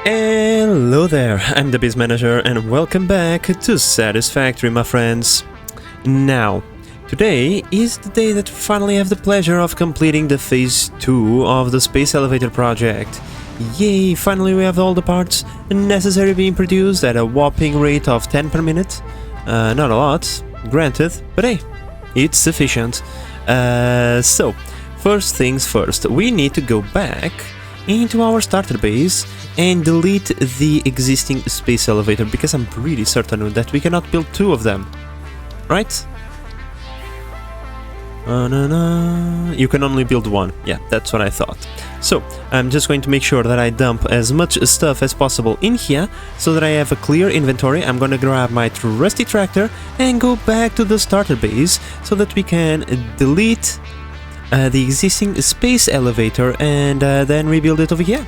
Hello there, I'm the Biz Manager and welcome back to Satisfactory, my friends. Now, today is the day that we finally have the pleasure of completing the phase 2 of the space elevator project. Yay, finally we have all the parts necessary being produced at a whopping rate of 10 per minute. Not a lot, granted, but hey, it's sufficient. So, first things first, we need to go back into our starter base and delete the existing space elevator, because I'm pretty certain that we cannot build two of them, right? You can only build one. Yeah, that's what I thought. So, I'm just going to make sure that I dump as much stuff as possible in here, so that I have a clear inventory. I'm gonna grab my trusty tractor and go back to the starter base, so that we can delete the existing space elevator and then rebuild it over here.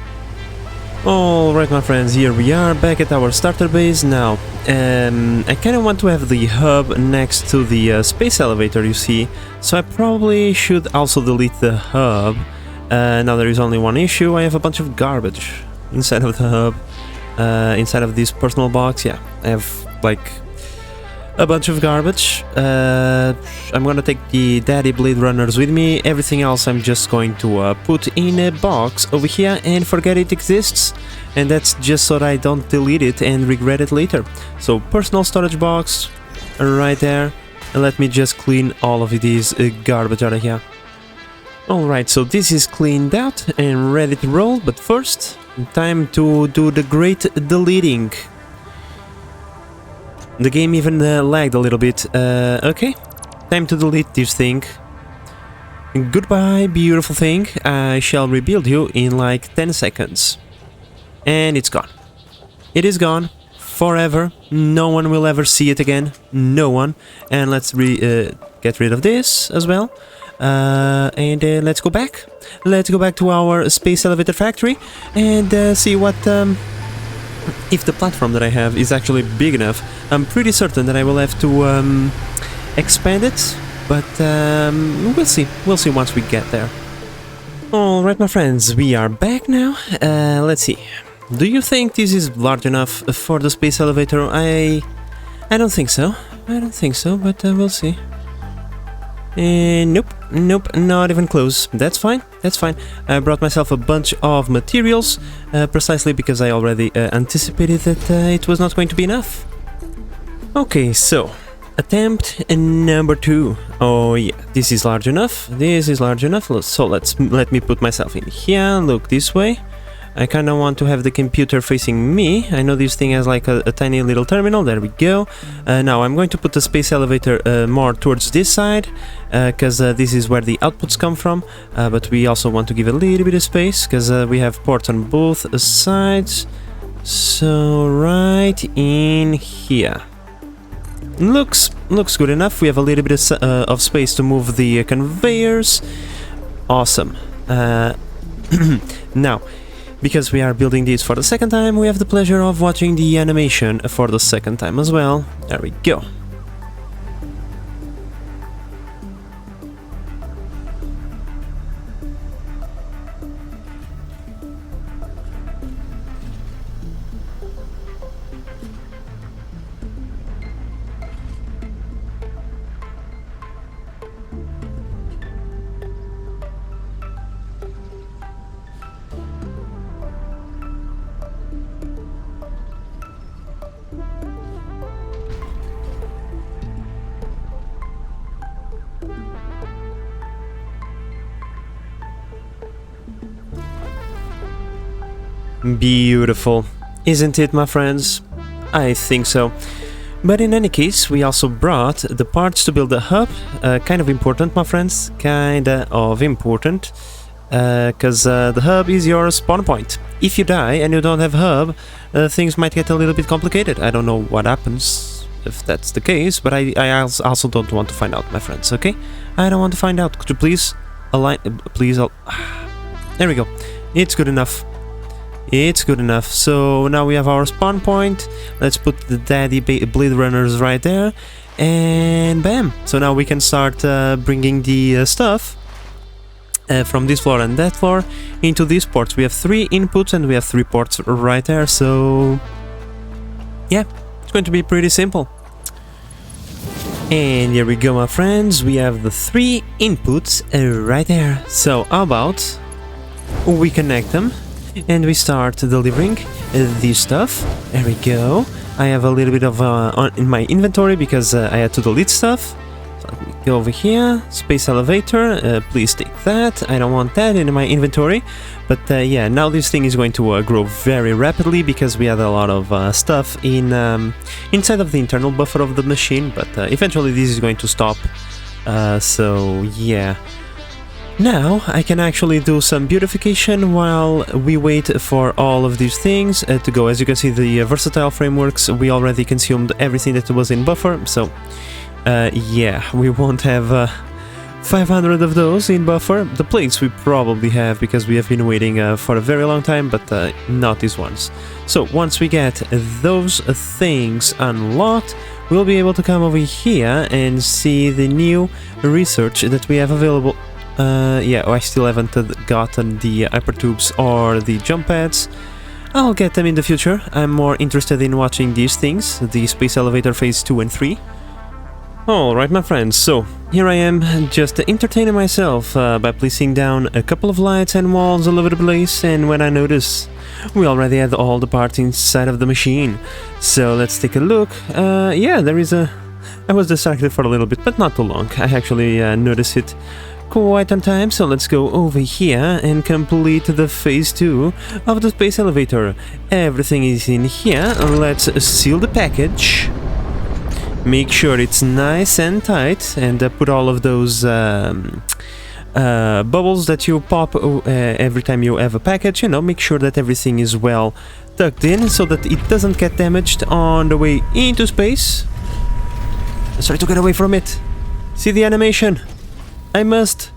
Alright, my friends, here we are back at our starter base. Now, I kind of want to have the hub next to the space elevator, you see, so I probably should also delete the hub. Now there is only one issue: I have a bunch of garbage inside of the hub, inside of this personal box. Yeah, I have like a bunch of garbage. I'm gonna take the daddy blade runners with me. Everything else I'm just going to put in a box over here and forget it exists, and that's just so that I don't delete it and regret it later. So personal storage box right there, and let me just clean all of these garbage out of here. Alright, so this is cleaned out and ready to roll, but first time to do the great deleting. The game even lagged a little bit. Okay, time to delete this thing. Goodbye, beautiful thing. I shall rebuild you in like 10 seconds. And it's gone. It is gone. Forever. No one will ever see it again. No one. And let's get rid of this as well. And let's go back. Let's go back to our space elevator factory and see what... if the platform that I have is actually big enough. I'm pretty certain that I will have to expand it, but we'll see. We'll see once we get there. Alright, my friends, we are back now. Let's see. Do you think this is large enough for the space elevator? I don't think so. I don't think so, but we'll see. Nope, not even close. That's fine, that's fine. I brought myself a bunch of materials, precisely because I already anticipated that it was not going to be enough. Okay, so, attempt number 2. Oh yeah, this is large enough, this is large enough. So let me put myself in here, look this way. I kinda want to have the computer facing me. I know this thing has like a tiny little terminal. There we go. Now I'm going to put the space elevator more towards this side, because this is where the outputs come from. But we also want to give a little bit of space, because we have ports on both sides. So right in here. Looks good enough. We have a little bit of space to move the conveyors. Awesome. Now, because we are building these for the second time, we have the pleasure of watching the animation for the second time as well. There we go. Beautiful, isn't it, my friends? I think so. But in any case, we also brought the parts to build the hub. Kind of important, my friends, kinda of important, because the hub is your spawn point. If you die and you don't have hub, things might get a little bit complicated. I don't know what happens if that's the case, but I also don't want to find out, my friends, okay? I don't want to find out. Could you please align... There we go. It's good enough. It's good enough. So now we have our spawn point. Let's put the daddy blade runners right there, and bam. So now we can start bringing the stuff from this floor and that floor into these ports. We have 3 inputs and we have 3 ports right there, so yeah, it's going to be pretty simple. And here we go, my friends, we have the 3 inputs right there. So how about we connect them and we start delivering this stuff. There we go. I have a little bit of in my inventory because I had to delete stuff. So let me go over here, space elevator, please take that. I don't want that in my inventory. But yeah, now this thing is going to grow very rapidly because we had a lot of stuff in inside of the internal buffer of the machine, but eventually this is going to stop. So yeah. Now I can actually do some beautification while we wait for all of these things to go. As you can see, the versatile frameworks, we already consumed everything that was in buffer, so yeah, we won't have 500 of those in buffer. The plates we probably have because we have been waiting for a very long time, but not these ones. So once we get those things unlocked, we'll be able to come over here and see the new research that we have available. Yeah, I still haven't gotten the hypertubes or the jump pads. I'll get them in the future. I'm more interested in watching these things, the space elevator phase 2 and 3. Alright, my friends, so here I am just entertaining myself by placing down a couple of lights and walls all over the place, and when I notice we already had all the parts inside of the machine. So let's take a look. Yeah, there is a... I was distracted for a little bit, but not too long. I actually noticed it quite on time, so let's go over here and complete the phase 2 of the space elevator. Everything is in here. Let's seal the package, make sure it's nice and tight, and put all of those bubbles that you pop every time you have a package, you know, make sure that everything is well tucked in so that it doesn't get damaged on the way into space. Let's try to get away from it. See the animation? I must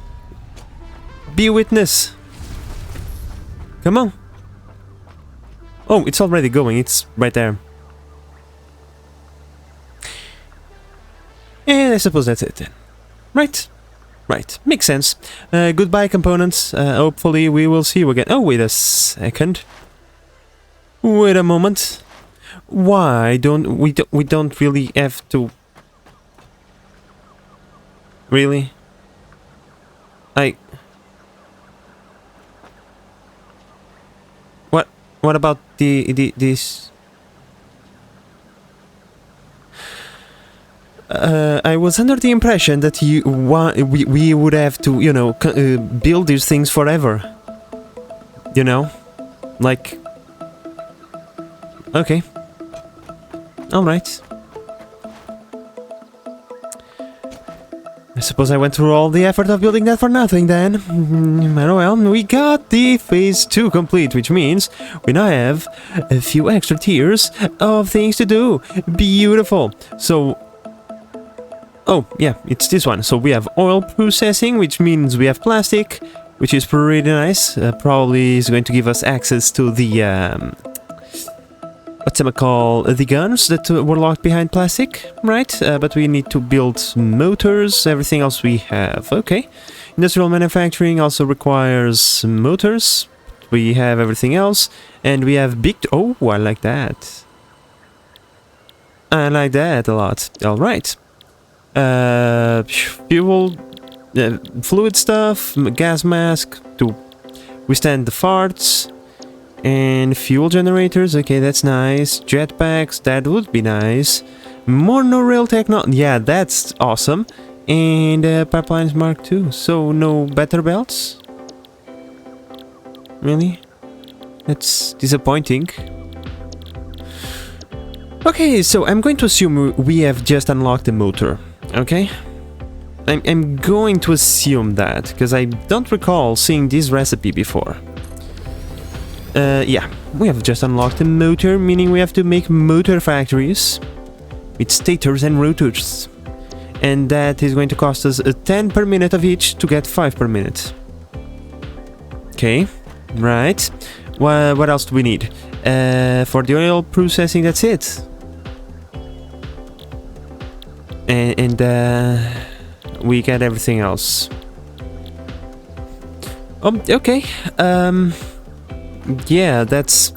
be a witness. Come on. Oh, it's already going. It's right there. And I suppose that's it then. Right. Right. Makes sense. Goodbye, components. Hopefully we will see you again. Oh, wait a second. Wait a moment. Why don't we don't really have to... Really? What about this? I was under the impression that we would have to, you know, build these things forever. You know? Like... Okay. Alright. I suppose I went through all the effort of building that for nothing then. Well, we got the phase 2 complete, which means we now have a few extra tiers of things to do. Beautiful. So... Oh, yeah, it's this one. So we have oil processing, which means we have plastic, which is pretty nice. Probably is going to give us access to the... the guns that were locked behind plastic, right? But we need to build motors, everything else we have. Okay. Industrial manufacturing also requires motors. We have everything else. And we have big... Oh, I like that. I like that a lot. Alright. Fuel... fluid stuff, gas mask to withstand the farts. And fuel generators, okay, that's nice. Jetpacks, that would be nice. Monorail technology, yeah, that's awesome. And pipelines Mark II, so no better belts? Really? That's disappointing. Okay, so I'm going to assume we have just unlocked the motor, okay? I'm going to assume that, because I don't recall seeing this recipe before. Yeah, we have just unlocked a motor, meaning we have to make motor factories with stators and rotors. And that is going to cost us 10 per minute of each to get 5 per minute. Okay, right. What else do we need? For the oil processing, that's it. And we get everything else. Okay. Yeah, that's...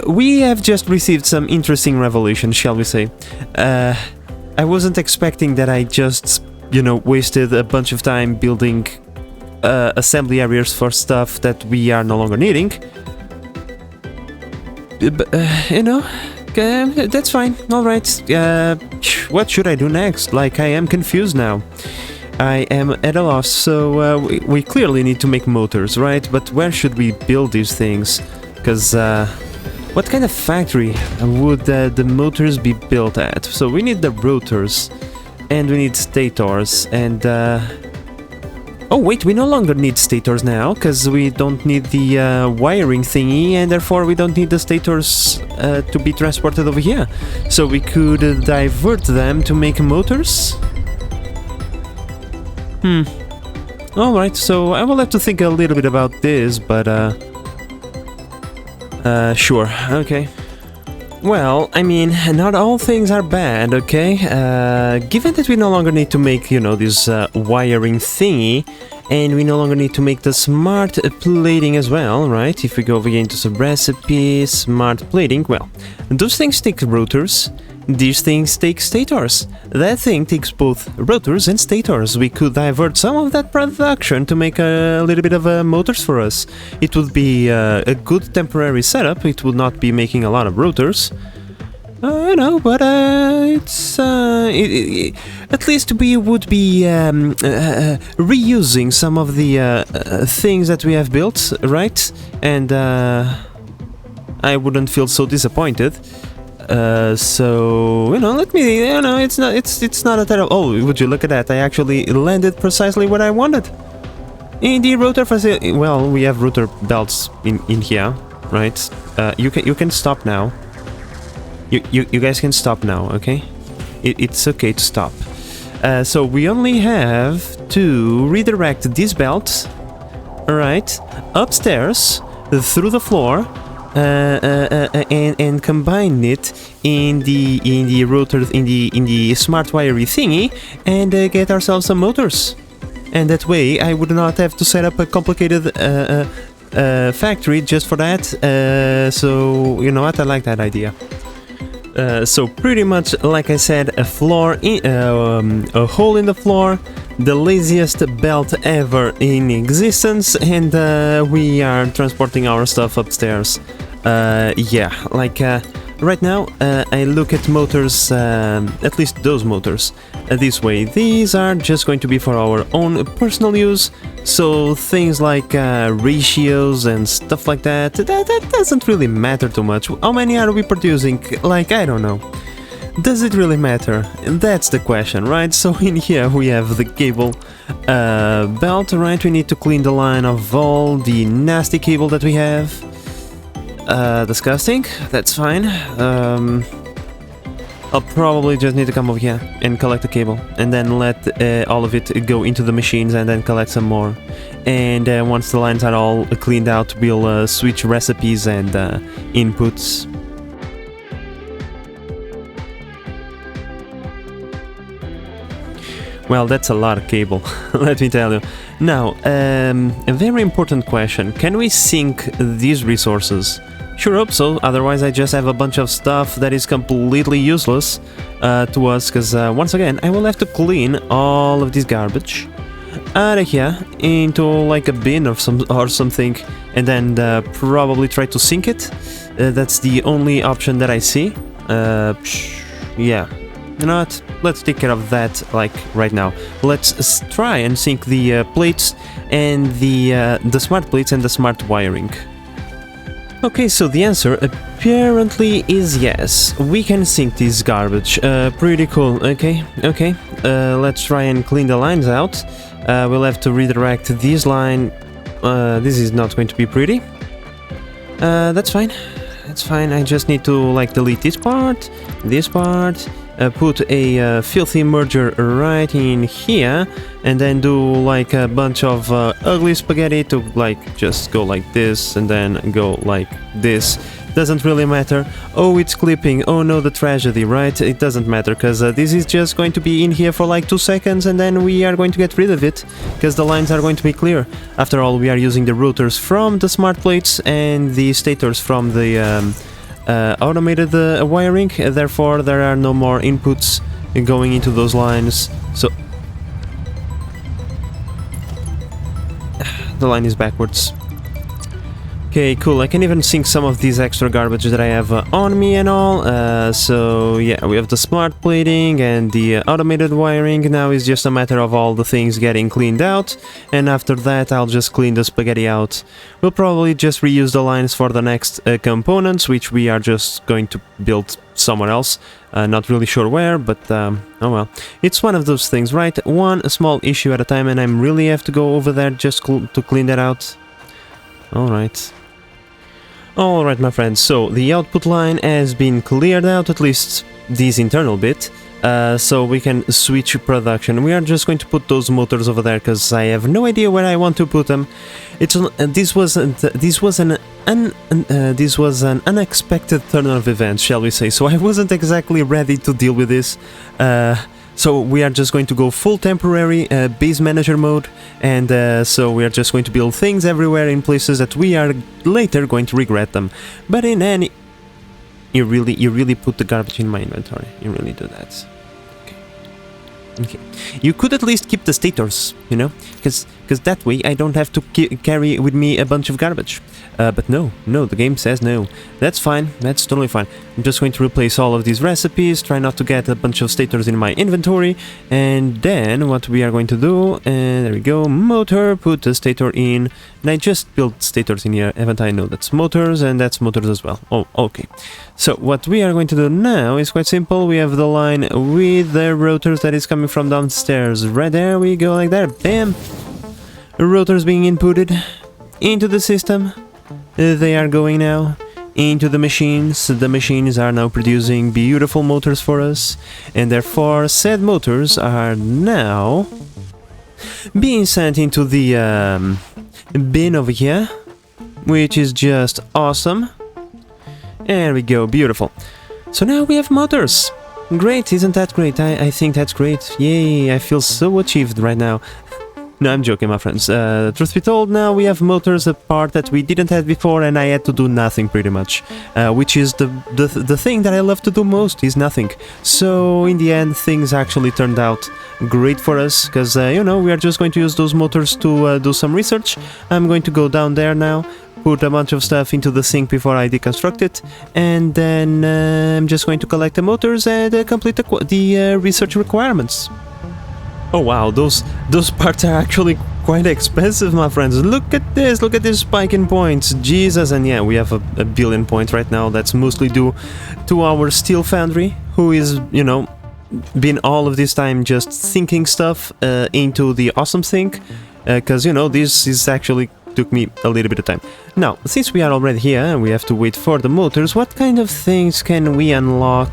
we have just received some interesting revelation, shall we say. I wasn't expecting that I just, you know, wasted a bunch of time building assembly areas for stuff that we are no longer needing. But, you know, that's fine, alright. What should I do next? Like, I am confused now. I am at a loss, so we clearly need to make motors, right? But where should we build these things? Because what kind of factory would the motors be built at? So we need the rotors, and we need stators, and... oh wait, we no longer need stators now, because we don't need the wiring thingy, and therefore we don't need the stators to be transported over here. So we could divert them to make motors? Alright, so I will have to think a little bit about this, but sure, okay. Well, I mean, not all things are bad, okay? Given that we no longer need to make, you know, this wiring thingy, and we no longer need to make the smart plating as well, right? If we go over here into some recipes, smart plating, well, those things take rotors, these things take stators. That thing takes both rotors and stators. We could divert some of that production to make a little bit of motors for us. It would be a good temporary setup. It would not be making a lot of rotors. You know, but it's... at least we would be reusing some of the things that we have built, right? And I wouldn't feel so disappointed. So, you know, let me, you know, it's not a terrible... Oh, would you look at that? I actually landed precisely what I wanted. In the rotor facility... Well, we have rotor belts in here, right? You can stop now. You guys can stop now, okay? It's okay to stop. So we only have to redirect this belt, alright, upstairs, through the floor, and combine it in the rotor, in the smart wiring thingy, and get ourselves some motors. And that way I would not have to set up a complicated factory just for that. So you know what, I like that idea. So pretty much, like I said, a hole in the floor, the laziest belt ever in existence, and we are transporting our stuff upstairs. Yeah, like right now I look at motors, at least those motors, this way. These are just going to be for our own personal use, so things like ratios and stuff like that, that doesn't really matter too much. How many are we producing? Like, I don't know. Does it really matter? That's the question, right? So in here we have the cable belt, right? We need to clean the line of all the nasty cable that we have. Disgusting. That's fine. I'll probably just need to come over here and collect the cable, and then let all of it go into the machines, and then collect some more. And once the lines are all cleaned out, we'll switch recipes and inputs. Well, that's a lot of cable, let me tell you. Now, a very important question. Can we sync these resources? Sure hope so, otherwise I just have a bunch of stuff that is completely useless to us, because once again, I will have to clean all of this garbage out of here into like a bin or something, and then probably try to sync it. That's the only option that I see. Yeah. You know what? Let's take care of that, like, right now. Let's try and sync the plates and the smart plates and the smart wiring. Okay, so the answer apparently is yes. We can sync this garbage. Pretty cool. Okay. Let's try and clean the lines out. We'll have to redirect this line. This is not going to be pretty. That's fine. That's fine. I just need to, like, delete this part, put a filthy merger right in here, and then do like a bunch of ugly spaghetti to like just go like this and then go like this doesn't really matter. Oh, it's clipping. Oh no, the tragedy, right? It doesn't matter, because this is just going to be in here for like 2 seconds, and then we are going to get rid of it, because the lines are going to be clear. After all, we are using the routers from the smart plates and the stators from the automated wiring, therefore there are no more inputs going into those lines. So the line is backwards. Okay, cool. I can even sink some of these extra garbage that I have on me and all. So yeah, we have the smart plating and the automated wiring. Now it's just a matter of all the things getting cleaned out, and after that I'll just clean the spaghetti out. We'll probably just reuse the lines for the next components, which we are just going to build somewhere else. Not really sure where, but oh well. It's one of those things, right? One small issue at a time, and I really have to go over there just to clean that out. Alright. Alright, my friends, so the output line has been cleared out, at least this internal bit, so we can switch production. We are just going to put those motors over there, because I have no idea where I want to put them. This was an unexpected turn of events, shall we say, so I wasn't exactly ready to deal with this. So we are just going to go full temporary base manager mode, and so we are just going to build things everywhere in places that we are later going to regret them. But in any... You really put the garbage in my inventory. You really do that. Okay. You could at least keep the stators, you know? Because that way I don't have to carry with me a bunch of garbage. But no, the game says no. That's fine, that's totally fine. I'm just going to replace all of these recipes, try not to get a bunch of stators in my inventory, and then what we are going to do, and there we go, motor, put the stator in, and I just built stators in here, haven't I? No, that's motors, and that's motors as well. Oh, okay. So what we are going to do now is quite simple. We have the line with the rotors that is coming from downstairs. Right there we go, like that, bam! Rotors being inputted into the system. They are going now into the machines. The machines are now producing beautiful motors for us, and therefore said motors are now being sent into the bin over here, which is just awesome. There we go, beautiful. So now we have motors. Great, isn't that great? I think that's great. Yay, I feel so achieved right now. No, I'm joking, my friends. Truth be told, now we have motors, a part that we didn't have before, and I had to do nothing pretty much. Which is the thing that I love to do most, is nothing. So, in the end, things actually turned out great for us, because, you know, we are just going to use those motors to do some research. I'm going to go down there now, put a bunch of stuff into the sink before I deconstruct it, and then I'm just going to collect the motors and complete the research requirements. Oh wow, those parts are actually quite expensive, my friends. Look at this spike in points, Jesus. And yeah, we have a billion points right now. That's mostly due to our steel foundry, who is, you know, been all of this time just sinking stuff into the awesome sink, because, you know, this is actually took me a little bit of time. Now, since we are already here and we have to wait for the motors, what kind of things can we unlock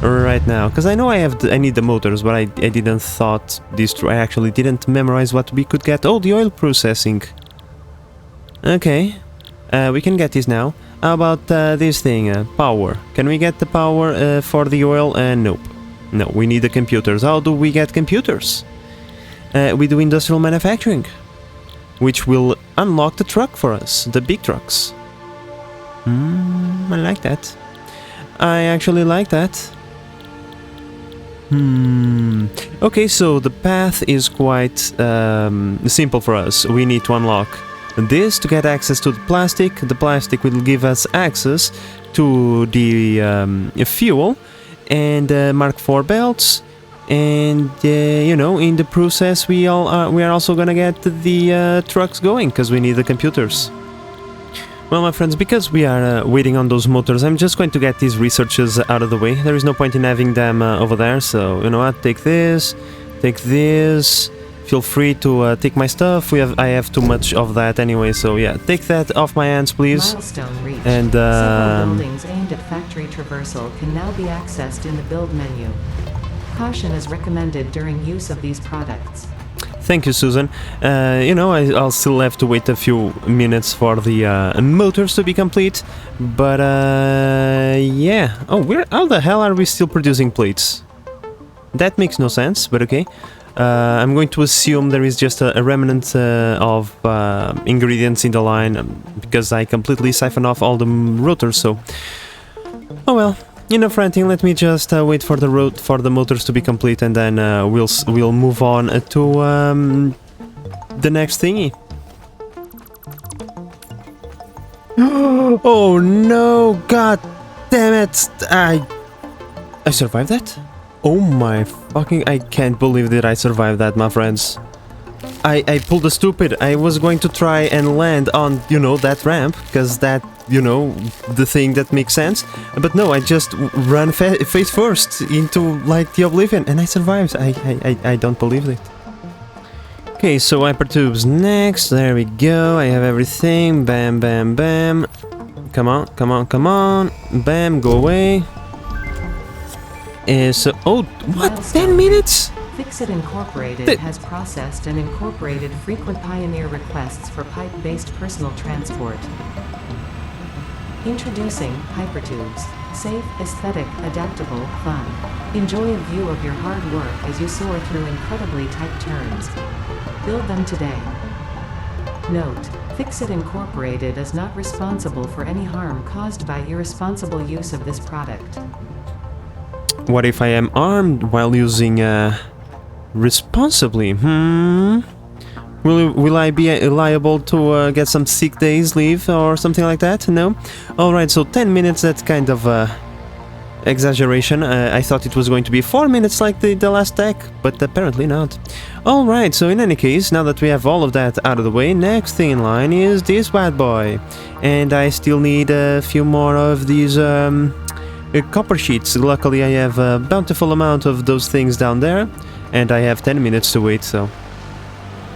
right now? Because I know I need the motors, but I didn't thought this through. I actually didn't memorize what we could get. Oh, the oil processing. Okay, we can get this now. How about this thing, power? Can we get the power for the oil? Nope. No, we need the computers. How do we get computers? We do industrial manufacturing, which will unlock the truck for us, the big trucks. I like that. I actually like that. Okay, so the path is quite simple for us. We need to unlock this to get access to the plastic. The plastic will give us access to the fuel and Mark IV belts. And you know, in the process, we are also gonna get the trucks going, because we need the computers. Well, my friends, because we are waiting on those motors, I'm just going to get these researches out of the way. There is no point in having them over there, so, you know what, take this, feel free to take my stuff. I have too much of that anyway, so yeah, take that off my hands, please. Milestone reached. And several buildings aimed at factory traversal can now be accessed in the build menu. Caution is recommended during use of these products. Thank you, Susan. You know, I'll still have to wait a few minutes for the motors to be complete, but yeah. Oh, how the hell are we still producing plates? That makes no sense, but okay. I'm going to assume there is just a remnant of ingredients in the line because I completely siphoned off all the rotors, so... Oh well, enough ranting, let me just wait for the motors to be complete and then we'll move on to the next thingy. Oh no, god damn it! I survived that? Oh my fucking... I can't believe that I survived that, my friends. I pulled a stupid. I was going to try and land on, you know, that ramp, because that, you know, the thing that makes sense. But no, I just ran face first into, like, the oblivion, and I survived. I don't believe it. Okay, so hypertubes next. There we go. I have everything. Bam, bam, bam. Come on, come on, come on. Bam, go away. So, oh, what? 10 minutes? Fixit Incorporated has processed and incorporated frequent Pioneer requests for pipe-based personal transport. Introducing Hypertubes. Safe, aesthetic, adaptable, fun. Enjoy a view of your hard work as you soar through incredibly tight turns. Build them today. Note: Fixit Incorporated is not responsible for any harm caused by irresponsible use of this product. What if I am armed while using responsibly? Will I be liable to get some sick days leave or something like that? No? Alright, so 10 minutes, that's kind of exaggeration. I thought it was going to be 4 minutes like the last tech, but apparently not. Alright, so in any case, now that we have all of that out of the way, next thing in line is this bad boy. And I still need a few more of these copper sheets. Luckily I have a bountiful amount of those things down there, and I have 10 minutes to wait, so...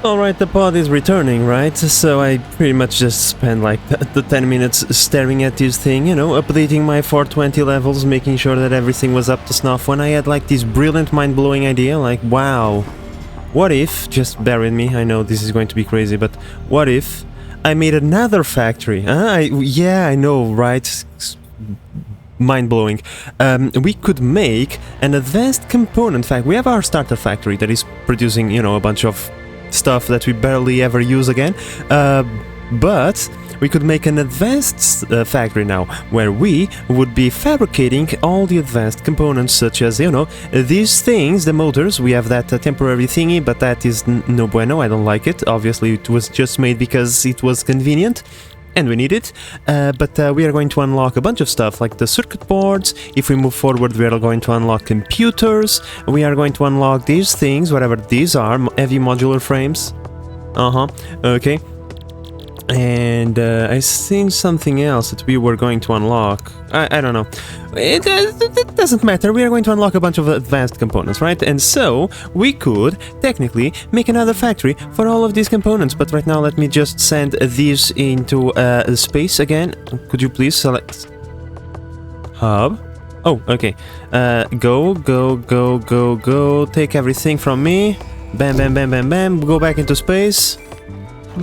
Alright, the pod is returning, right? So I pretty much just spent like the 10 minutes staring at this thing, you know, updating my 420 levels, making sure that everything was up to snuff, when I had like this brilliant mind-blowing idea, like, wow, what if, just bear with me, I know this is going to be crazy, but what if I made another factory? Yeah, I know, right? Mind-blowing. We could make an advanced component factory. We have our starter factory that is producing, you know, a bunch of stuff that we barely ever use again, but we could make an advanced factory now, where we would be fabricating all the advanced components, such as, you know, these things, the motors. We have that temporary thingy, but that is no bueno, I don't like it. Obviously it was just made because it was convenient and we need it, but we are going to unlock a bunch of stuff like the circuit boards. If we move forward, we are going to unlock computers. We are going to unlock these things, whatever these are, heavy modular frames. Okay. And I think something else that we were going to unlock. I don't know. It doesn't matter. We are going to unlock a bunch of advanced components, right? And so we could technically make another factory for all of these components. But right now, let me just send these into space again. Could you please select hub? Oh, okay. Go, go, go, go, go. Take everything from me. Bam, bam, bam, bam, bam. Go back into space.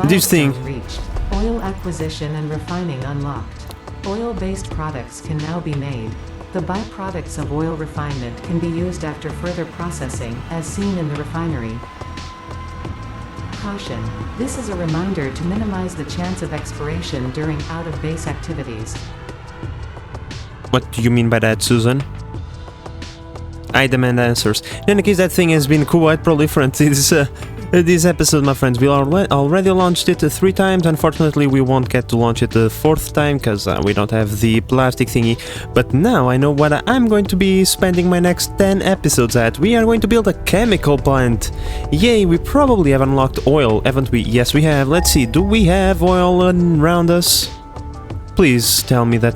This thing. Reached. Oil acquisition and refining unlocked. Oil-based products can now be made. The byproducts of oil refinement can be used after further processing, as seen in the refinery. Caution: this is a reminder to minimize the chance of expiration during out-of-base activities. What do you mean by that, Susan? I demand answers. In any case, that thing has been quite proliferant this episode, my friends. We already launched it 3 times. Unfortunately, we won't get to launch it the 4th time because we don't have the plastic thingy. But now I know what I'm going to be spending my next 10 episodes at. We are going to build a chemical plant. Yay, we probably have unlocked oil, haven't we? Yes, we have. Let's see, do we have oil around us? Please tell me that...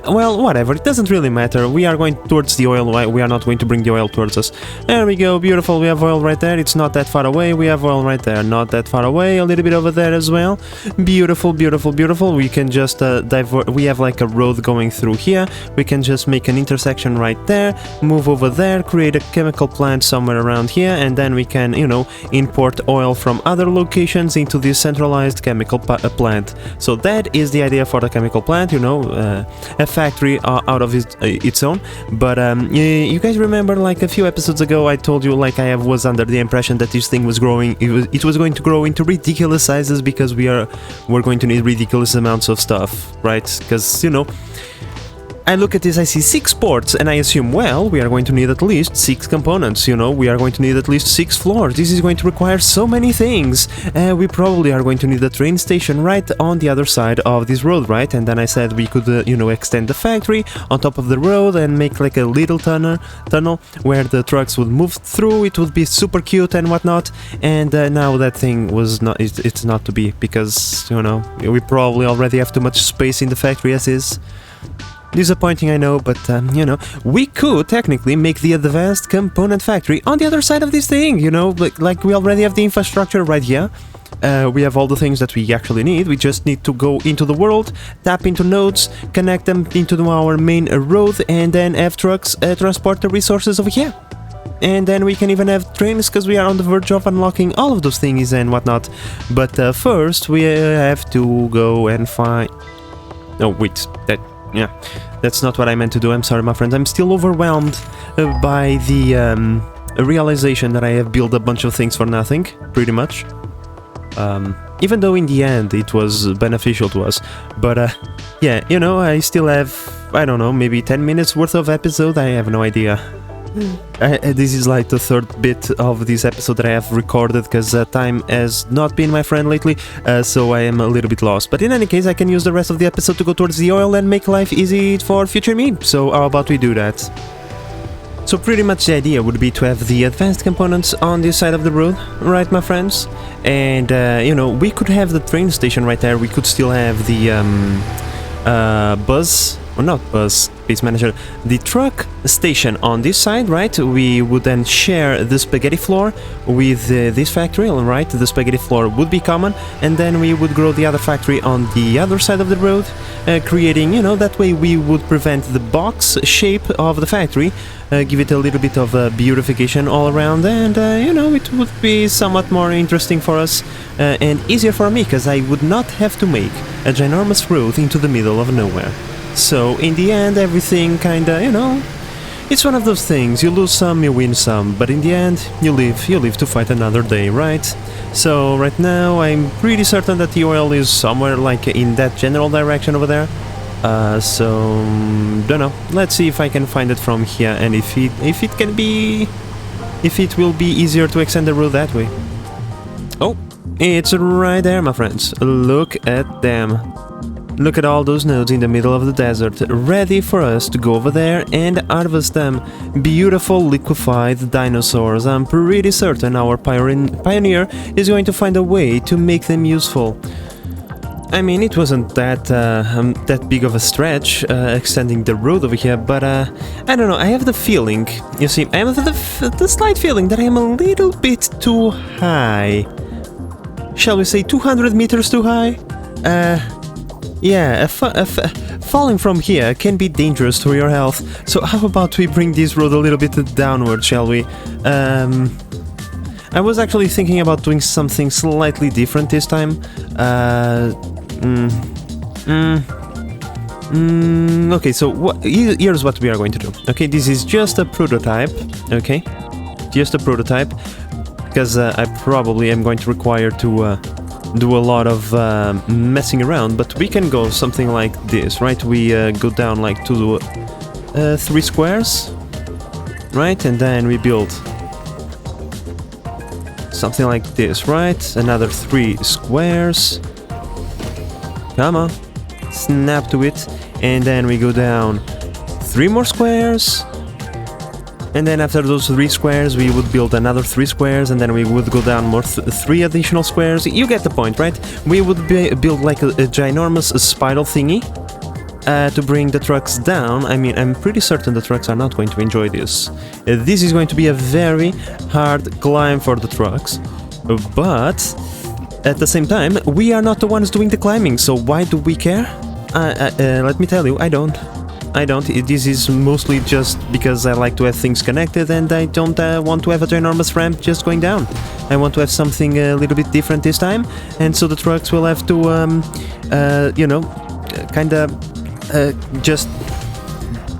well, whatever, it doesn't really matter. We are going towards the oil, we are not going to bring the oil towards us. There we go, beautiful, we have oil right there, it's not that far away, we have oil right there, not that far away, a little bit over there as well. Beautiful, beautiful, beautiful. We can just divert, we have like a road going through here, we can just make an intersection right there, move over there, create a chemical plant somewhere around here, and then we can, you know, import oil from other locations into this centralized chemical plant. So that is the idea for the chemical plant, you know, a factory out of its own. But you guys remember, like a few episodes ago, I told you like I was under the impression that this thing was growing. It was going to grow into ridiculous sizes because we're going to need ridiculous amounts of stuff, right? Because, you know, I look at this, I see 6 ports, and I assume, well, we are going to need at least 6 components, you know, we are going to need at least 6 floors. This is going to require so many things. We probably are going to need a train station right on the other side of this road, right? And then I said we could, you know, extend the factory on top of the road and make like a little tunnel where the trucks would move through. It would be super cute and whatnot. And now that thing was not, it's not to be, because, you know, we probably already have too much space in the factory as is. Disappointing, I know, but, you know, we could technically make the advanced component factory on the other side of this thing, you know, like we already have the infrastructure right here. We have all the things that we actually need. We just need to go into the world, tap into nodes, connect them into our main road, and then have trucks transport the resources over here. And then we can even have trains, because we are on the verge of unlocking all of those things and whatnot. But first, we have to go and find... Oh, wait, yeah, that's not what I meant to do. I'm sorry, my friends. I'm still overwhelmed by the realization that I have built a bunch of things for nothing, pretty much. Even though in the end it was beneficial to us. But yeah, you know, I still have, I don't know, maybe 10 minutes worth of episode. I have no idea. This is like the 3rd bit of this episode that I have recorded, because time has not been my friend lately, so I am a little bit lost. But in any case, I can use the rest of the episode to go towards the oil and make life easy for future me. So how about we do that? So pretty much the idea would be to have the advanced components on this side of the road, right, my friends? And, you know, we could have the train station right there. We could still have the bus... or not bus, base manager, the truck station on this side, right? We would then share the spaghetti floor with this factory, alright? The spaghetti floor would be common, and then we would grow the other factory on the other side of the road, creating, you know, that way we would prevent the box shape of the factory, give it a little bit of beautification all around, and, you know, it would be somewhat more interesting for us, and easier for me, because I would not have to make a ginormous road into the middle of nowhere. So, in the end, everything kinda, you know, it's one of those things, you lose some, you win some, but in the end, you live to fight another day, right? So, right now, I'm pretty certain that the oil is somewhere, like, in that general direction over there. So, don't know, let's see if I can find it from here, and if it will be easier to extend the road that way. Oh, it's right there, my friends, look at them. Look at all those nodes in the middle of the desert, ready for us to go over there and harvest them. Beautiful liquefied dinosaurs. I'm pretty certain our pioneer is going to find a way to make them useful. I mean, it wasn't that big of a stretch, extending the road over here, but I don't know, I have the feeling, you see, I have the slight feeling that I am a little bit too high. Shall we say 200 meters too high? Yeah, falling from here can be dangerous to your health, so how about we bring this road a little bit downward, shall we? I was actually thinking about doing something slightly different this time. Okay, so here's what we are going to do. Okay, this is just a prototype, okay? Just a prototype, because I probably am going to require to do a lot of messing around, but we can go something like this, right? We go down like to 3 squares, right? And then we build something like this, right? Another 3 squares. Come on, snap to it. And then we go down 3 more squares. And then after those 3 squares, we would build another 3 squares, and then we would go down more 3 additional squares. You get the point, right? We would build like a ginormous spiral thingy to bring the trucks down. I mean, I'm pretty certain the trucks are not going to enjoy this. This is going to be a very hard climb for the trucks, but at the same time, we are not the ones doing the climbing, so why do we care? Let me tell you, I don't. This is mostly just because I like to have things connected, and I don't want to have a ginormous ramp just going down. I want to have something a little bit different this time, and so the trucks will have to, you know, kinda just,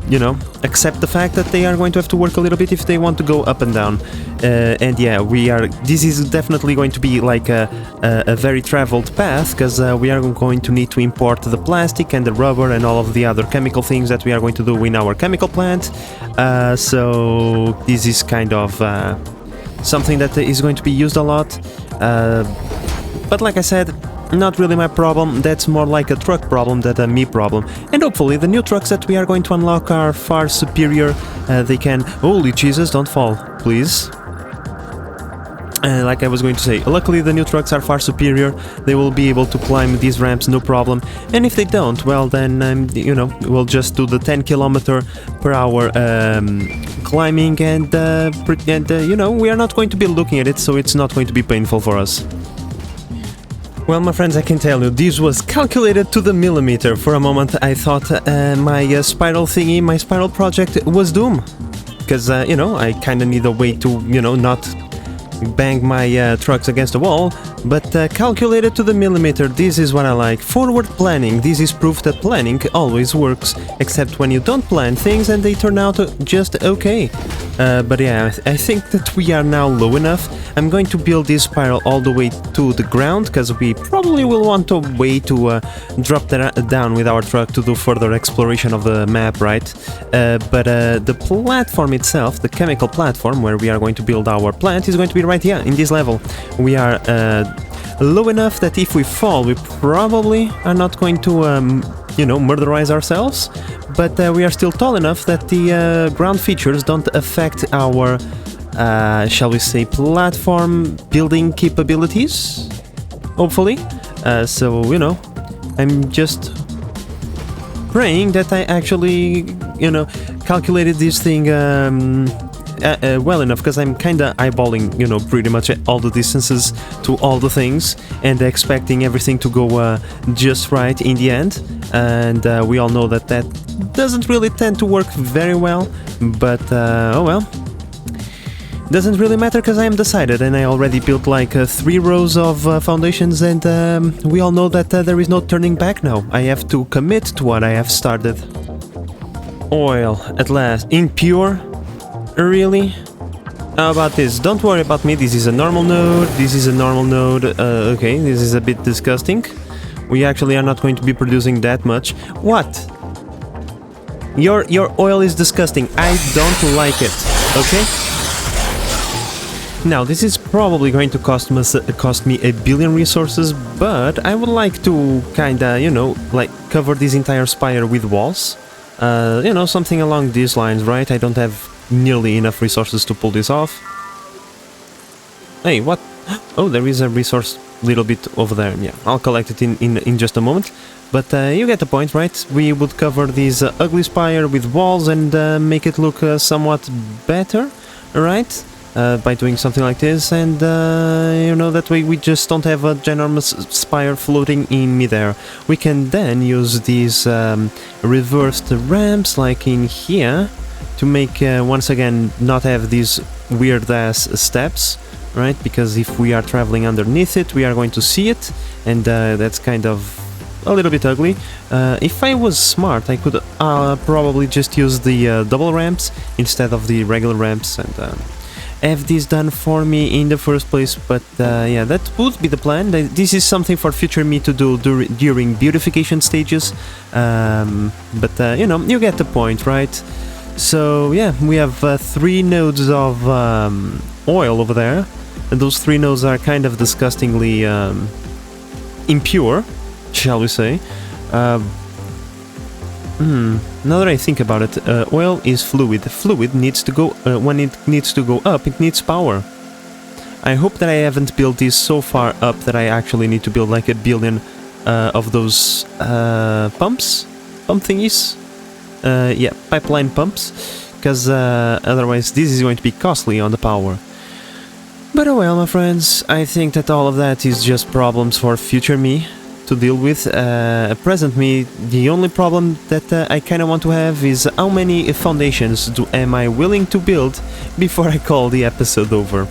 you know, accept the fact that they are going to have to work a little bit if they want to go up and down. And yeah, this is definitely going to be like a very traveled path, because we are going to need to import the plastic and the rubber and all of the other chemical things that we are going to do in our chemical plant. So this is kind of something that is going to be used a lot. But like I said, not really my problem. That's more like a truck problem than a me problem. And hopefully the new trucks that we are going to unlock are far superior. They can... Holy Jesus, don't fall, please. Like I was going to say, luckily the new trucks are far superior. They will be able to climb these ramps no problem. And if they don't, well then, you know, we'll just do the 10 km/h climbing, and you know, we are not going to be looking at it, so it's not going to be painful for us. Well, my friends, I can tell you, this was calculated to the millimeter. For a moment I thought my spiral thingy, my spiral project was doomed. Because, you know, I kinda need a way to, you know, not bang my trucks against the wall, but calculated to the millimeter, this is what I like. Forward planning, this is proof that planning always works, except when you don't plan things and they turn out just okay. But yeah, I think that we are now low enough. I'm going to build this spiral all the way to the ground, because we probably will want a way to drop that down with our truck to do further exploration of the map, right? But the platform itself, the chemical platform where we are going to build our plant, is going to be right here, in this level. We are low enough that if we fall, we probably are not going to, you know, murderize ourselves, but we are still tall enough that the ground features don't affect our, shall we say, platform building capabilities, hopefully. So, you know, I'm just praying that I actually, you know, calculated this thing well enough, because I'm kinda eyeballing, you know, pretty much all the distances to all the things and expecting everything to go just right in the end. And we all know that that doesn't really tend to work very well, but oh well. Doesn't really matter, because I am decided, and I already built like 3 rows of foundations, and we all know that there is no turning back now. I have to commit to what I have started. Oil, at last. Impure? Really? How about this? Don't worry about me, this is a normal node, this is a normal node. Okay, this is a bit disgusting. We actually are not going to be producing that much. What? Your oil is disgusting. I don't like it, okay? Now, this is probably going to cost me 1 billion resources, but I would like to kinda, you know, like cover this entire spire with walls. You know, something along these lines, right? I don't have nearly enough resources to pull this off. Hey, what? Oh, there is a resource little bit over there. Yeah, I'll collect it in just a moment. But you get the point, right? We would cover this ugly spire with walls and make it look somewhat better, right? By doing something like this, and you know, that way we just don't have a ginormous spire floating in midair. We can then use these reversed ramps like in here to make, once again, not have these weird ass steps, right? Because if we are traveling underneath it, we are going to see it, and that's kind of a little bit ugly. If I was smart, I could probably just use the double ramps instead of the regular ramps, and have this done for me in the first place. But yeah, that would be the plan. This is something for future me to do during beautification stages, but you know, you get the point, right? So yeah, we have 3 nodes of oil over there, and those 3 nodes are kind of disgustingly impure, shall we say. Now that I think about it, oil is fluid. Fluid needs to go, when it needs to go up, it needs power. I hope that I haven't built this so far up that I actually need to build like 1 billion of those pump thingies. Yeah, pipeline pumps, because otherwise this is going to be costly on the power. But oh well, my friends, I think that all of that is just problems for future me to deal with. Present me, the only problem that I kind of want to have is how many foundations am I willing to build before I call the episode over.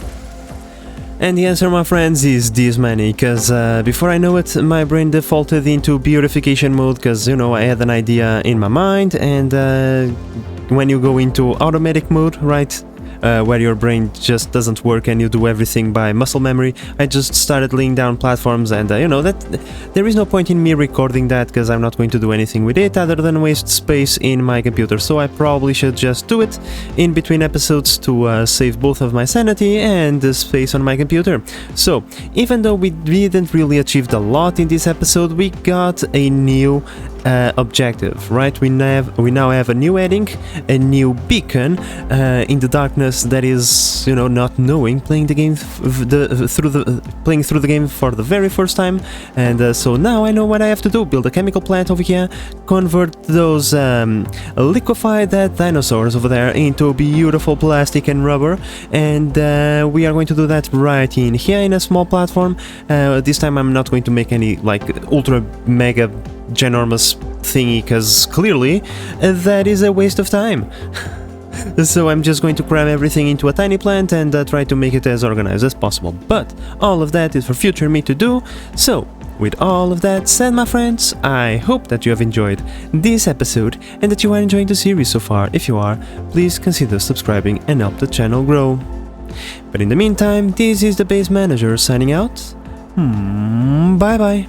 And the answer, my friends, is this many, because before I know it, my brain defaulted into beautification mode, because, you know, I had an idea in my mind, and when you go into automatic mode, right, where your brain just doesn't work and you do everything by muscle memory, I just started laying down platforms, and you know, that there is no point in me recording that because I'm not going to do anything with it other than waste space in my computer, so I probably should just do it in between episodes to save both of my sanity and the space on my computer. So, even though we didn't really achieve a lot in this episode, we got a new objective, right? We now have a new heading, a new beacon in the darkness that is, you know, not knowing, playing the game playing through the game for the very first time, and so now I know what I have to do: build a chemical plant over here, convert those liquefied dinosaurs over there into beautiful plastic and rubber, and we are going to do that right in here in a small platform. This time I'm not going to make any like ultra mega ginormous thingy, because clearly that is a waste of time. So I'm just going to cram everything into a tiny plant and try to make it as organized as possible. But all of that is for future me to do. So with all of that said, my friends, I hope that you have enjoyed this episode and that you are enjoying the series so far. If you are, please consider subscribing and help the channel grow. But in the meantime, this is the Base Manager signing out. Bye bye.